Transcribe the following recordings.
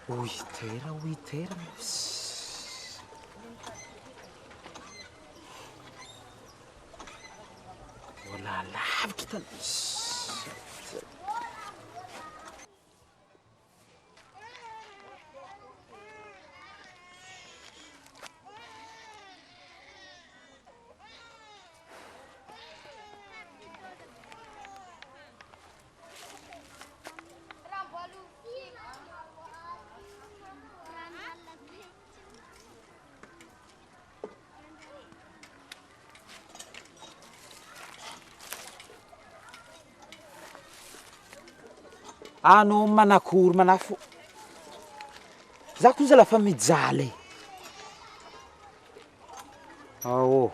Witera. Wala lavitra tany. No manakory manafo. Za koza lafa mijaly. Oh.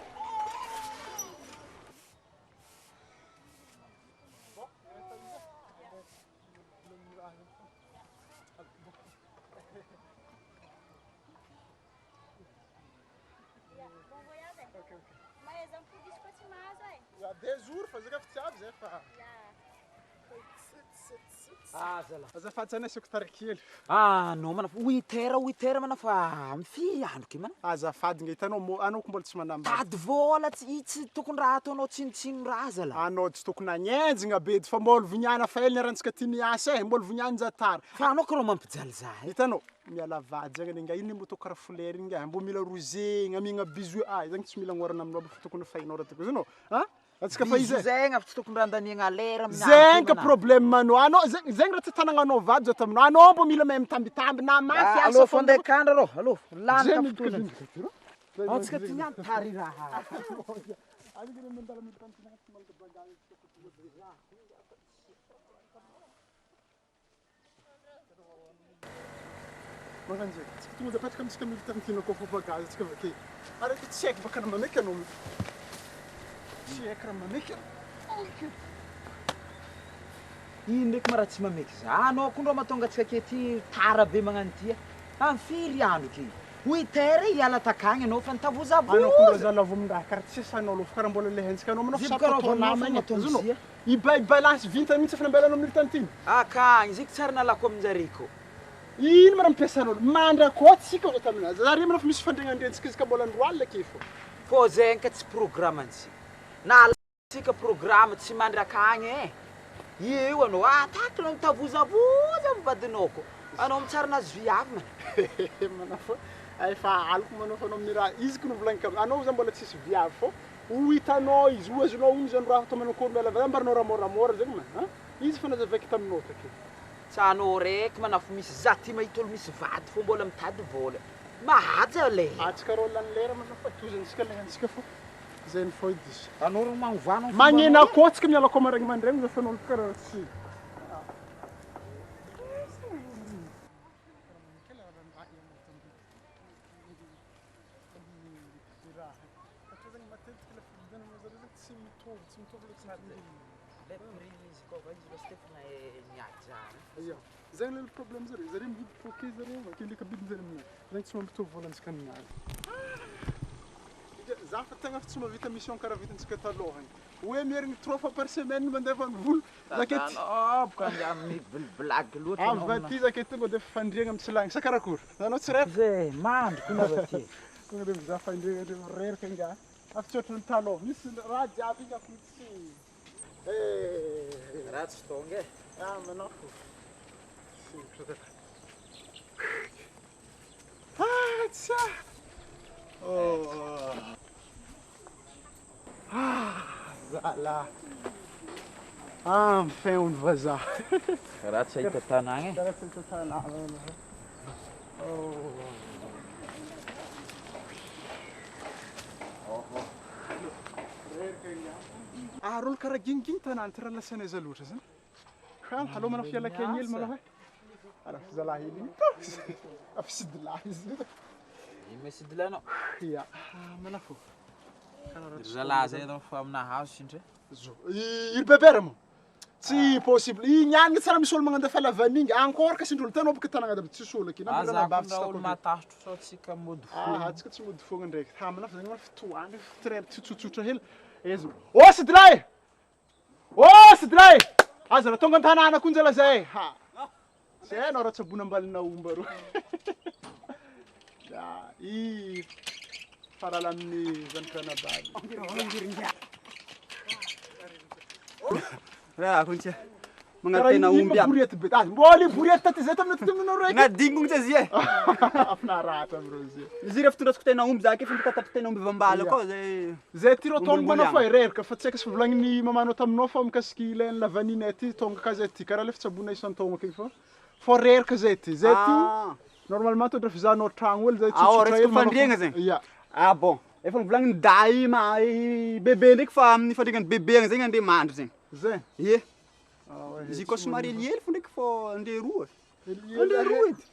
Mas é um pouquinho de mais aí. Já 10 jours fazer café, Zé, pá. Aza fatsana secretary kely. No manafo 8 heures manafa mifiandro ke mana. Azafady nge hitanao anao ko mbola tsy manamba. Tady vola tsy tokony raha ataonao tsinotsino raha zala. Anao tsy tokony anenjigna be fa mbola vignana faheliny arantsika ty miasa mbola vignana zatara. Fa anao karo mampijaly za. Hitanao miala vady zegny nga ino mbo to kara fleur nga mbo mila rosé amigna bisou zegny tsy mila ngorana aminao fa tokony fainao raha tokony no ha atsika fa izy zegny after tokony randaniagna lera amin'ny zegny problème manao anao zegny raha tanagnanao vady zao taminao anao mbo mila mahay mitambitamby na mafy asa allo fondé kandra ro allo lana kapitona atsika ty niany tary raha Maganje, tsika tonga dapatrika amitsika mily tamtina koa fa bagazy tsika vakay. Araka tsy haiko baka mameky anao. Tsy haiko raha mameky. Ino ndraiky ma raha tsy mameky za anao koa ndro mahatonga atsika kety tara be magnano ty amfiry andro ke 8 heures hiala takagny anao fa nitavozavoza anao koa zala vomindraha karaha tsy sanao lo karaha mbola lehentsika anao manao sapato namagny atonzio balance Vita mihitsy fa nambelanao mily tantiny akagny izy tsara nalako aminjareko ino mara mampiasanao mandra koa tsika olo taminazy zare mana fa misy fandregnandrentsika izy ka mbola androalina ke fô zegny ka tsy programme antsika na tsika programme tsy mandra akagny io anao ataky anao mitavozavoza mivadinao ko anao mitsara nazy viavy mana fô efa aloko manao fa anao amin'ny raha izy ko novolagniko anao za mbola tsisy viavy fô ho hitanao izy ho azonao ino zany raha atao manao kory miala ambaranao raha moramora zegny ma izy fa nazavaky taminao take tsanao raiky manafo misy za ty mahita olo misy vady fô mbola mitady vola mahaja le atsika rô lany lera mana fa tozantsika lehantsika fô zay ny fô izy anao ro magnovana magnena koa tsika miala koa maragny mandregny za fa anao karaha tsy زين البروبليم زين زين مهد فوكي زين كاين اللي كبيد زين منها زين تسمى بتوب ولا نسكن معاه زعما تنغ تسمى فيتا ميسيون كرا فيتا نسكن تالوهن وين ميرن تروفا بار سيمين من دفن فول لكن بكان جامي بالعقل فاتي زكيت تقول فاندريغ مسلان سكراكور انا تسرف زي ما كنا بتي كنا دم فاندريغ رير كنجا افتشوت تالو ميس راجع بيغا كوتسي رات ستونغ منافو Zala. Enfin on va ça. Raha tsy hita tanagny Raha tsy hita tanagny. Rolo karaha gingigny tanagny ty raha lasana izy loatra zany. Halo mana fiala kely hely mana ala fizalahy hely afisidlahy izy mesidlanao ya mana fô zalahy zay fa amina hazo sindre il bebera mo tsy possible i niany tsara misy olo magnandefa lavan'igny encore ka sindrolo tanao baka tanagna daba tsisy olo aky olo matahotro sao tsika mody fo tsika tsy mody fogna ndraiky hamana fa zegny mana fitoany fitrera tsitsotsotra hely ezy ô sidilay aza raha tonga an-tanàna konjala zay Zay anao raha tsabona ambalina omba ro. I farala amin'ny zanak'anabary. Raha kunche. Mga tena umbi am. Buriet bet. Mboli buriet taty zay tamin'ny taminao raiky. Na dingong tsa zia. Afinaratra bro zay. Zira fitondra ko tena umbi zaka fa tatatra tena umbi vambala ko zay. Zay tiro tonga manao fa reraka fa tsy haiko sy volagnin'ny mamanao taminao fa mikasiky ilainy lavanina ty tonga ka zay ty karaha le fitsabona isan-taogna kay fa. Fa reraka zay ty. Zay ty normalement tondra fizahanao tragno olo zay tsotsotra hely fandriagna zay. Ya. Ah bon. Efa volagnin dai ma bébé ndraiky fa amin'ny fandriagna bébé zay ande mandry zay. Zay. Ye. Izy ko somary eliely fo ndraiky fo ande roa. Ande roa edy.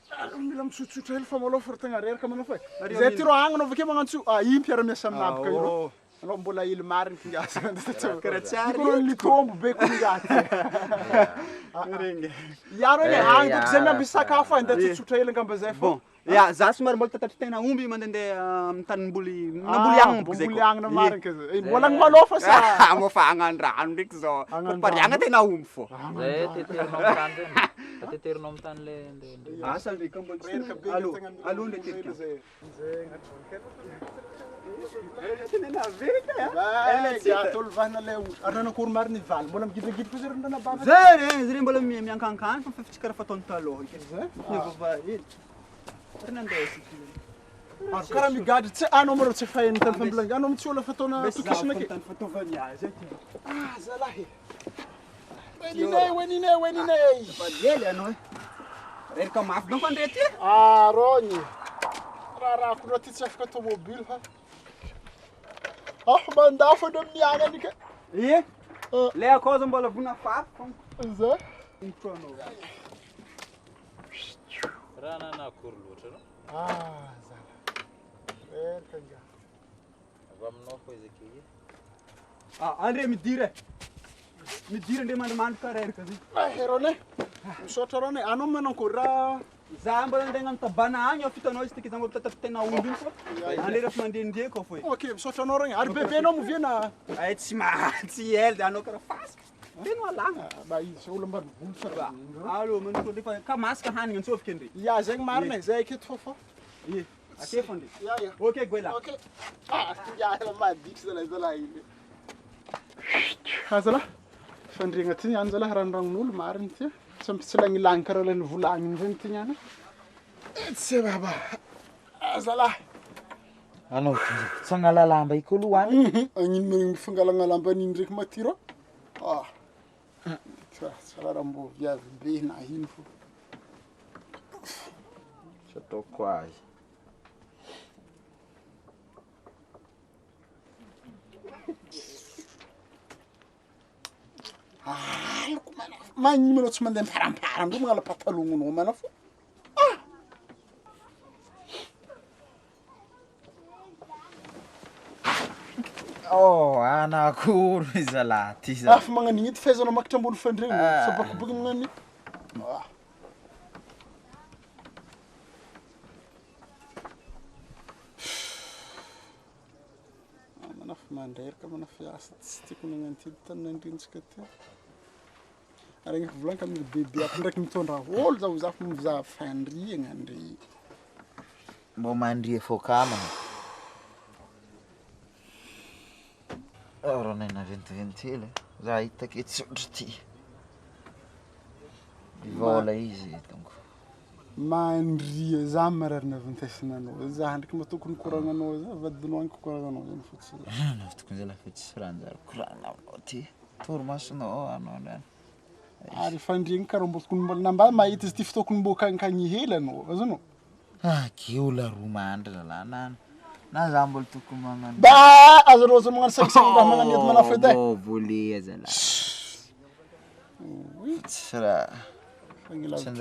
Mila mitsotsotra hely fa malao fa tegna reraka manao fa. Zay ty ro agny anao avake magnantso i mpiara miasa amin'abaka io. Anao mbola ily mariny kingazy. Karaha tsara. Kono ny tombo be kingazy. Regny. Yaro iny agny donc zay miamby sakafo ande tsotsotra hely ngamba zay fo. Bon. Ya, za somary mbola tatatra tena omby mandehandeha amin'ny tanimboly namboly agny boko zay. Mboly agny na mariny ka zay. Mbola malao fa sa. Mo fa agnan-drano ndraiky zao. Pariagna tena omby fo. Zay teterinao amin'ny tany zay. Teterinao amin'ny tany le. Asa ndraiky mbola Reraka be Allo, tegna allo ndraiky tetika. zay. Zay Tena verika ya. Tolo vahana le arana kory mariny valy. Mbola migidigidy fa zay randana baba. Zay mbola miankankany fa tsy karaha fataony taloha. Zay. Vavahely. Renandesy. Karaha migadry tsy anao maro tsy fahainy tany fambilanga. Anao tsy ola fataona tokisina ke. Tany fataovany azy aky. Zalahy. Weninay. Vavahely anao. Reraka mafy dong fandrety. Rony. Raha koa ty tsy afaka tomobily fa. Mandafo ando amin'ny agny anika. Ie. Le akoza mbola vona fafy fô. Zay. Mitronao. Raha nanakory loatra no? Zala. Reraka nga. Avy aminao fo izy ake. Andre midira. Midira ndre mandrimandry ka reraka zay. Herone. Misaotra rone. Anao manankory raha Za mbola andeha agnano tabana agny ao fitanao izy tiky za mbola tatatra tena omby iny fô. Andeha rehefa mandendreka ao fô. Ok, misaotra anao regny. Ary bebe anao moviana. Ay tsy ela anao karaha fasika. Tena alagna. Ba izy olo mba volo fa. Allo, manoko defa ka masaka hanigny antsofika ndre. Ya zegny marina zay aketo fô. Ie. Ake fô ndre. Ya. Ok, goela. Ok. Ya madiky zala iny. Zala. Fandriagna ty niany zala ranon'olo mariny ty. Tsy langilany karaha le volagny zay ty niany. Tsy baba. Zala. Anao tsangala lamba iko aloha Agnino fangalagna lamba niny ndraiky matiro. Tsara raha mbô viavy be na ino fô. Tsy ataoko azy. Magnino manao tsy mandeha mparampara andro magnala patalognonao manao fô. Anakory zalahy ty za. Fa magnan'igny ity fahaizanao makatra ambony fandregny. Sabakoboky magnani. Manafy mandreraka manafy asa tsy tiako nagnano ty tany nandrintsika ty. Regny volanka amin'ny bebe ato ndraiky mitondra ôlo zaho zafy mizaha fandriagna andre. Mbô mandria fô kamana. Rô nena ventiventile. Za hitako etsotro ty. Vola izy donc. Mandria za mararina avintesinanao. Za ndraiky mba tokony koragnanao za vadinao agny koragnanao zany fotsiny. Tokony zala fa tsy ranjary koragnanao ty. Torimasonao anao ndrany. Ary fandriagna karaha mbo tokony mbola namba mahita izy ty fa tokony mbo kankagny hely anao. Azonao? Ke ola roa mandry zalahy na za mbola tokony magnano. Azonao zany magnano sakisaky raha magnano edy manafo edy. Volea zalahy. Tsy raha. Fangilavitry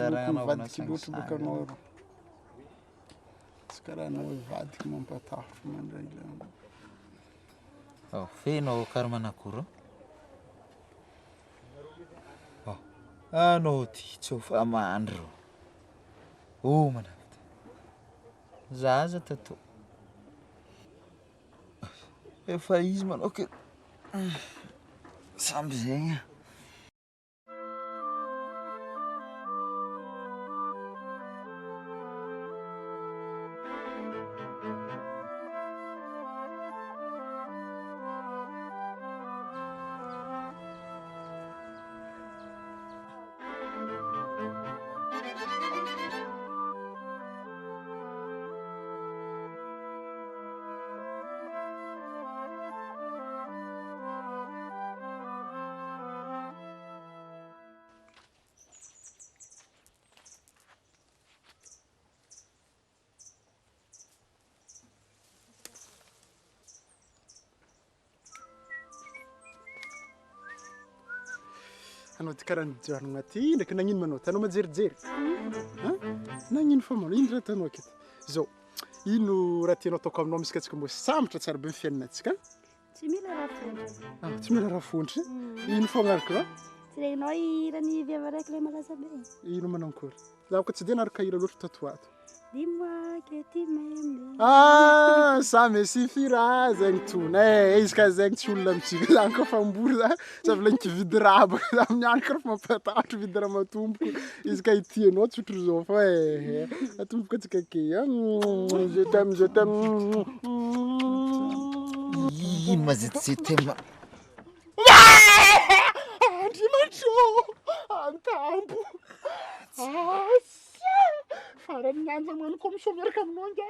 vadiky loatra baka anao. Tsy karaha anao vadiky mampatahotro mandraigny. Fenao karaha manakory. Anao ty tsy ho fa mandro. Manafy. Zaza tato. Efa izy manao ke samby zegny. anao ty karaha nijanona ty ndraiky nagnino manao tanao majerijery nagnino fa manao ino raha tanao aketo zao ino raha tianao ataoko aminao misy katsika mbô sambatra tsara be fiainanatsika Tsy mila raha fontry. tsy mila raha fontry ino foagnaraka raha Tsy regnao irany viava raiky le malaza be. ino manankory zaho ko tsy dia naraka hira loatra tatoato Dis-moi que tu m'aimes. ça me suffira zegny tona izy ka zegny tsy olona mitsika zany koa fambory za zavy lagny kividy raha baka za mianatra refa mampatahatra vidy raha matomboko izy ka itianao tsotro zao fa atomboka atsika ke je t'aime ino mazetizety andriamantrô antambo farany nanja mano koa misao miaraka aminao nga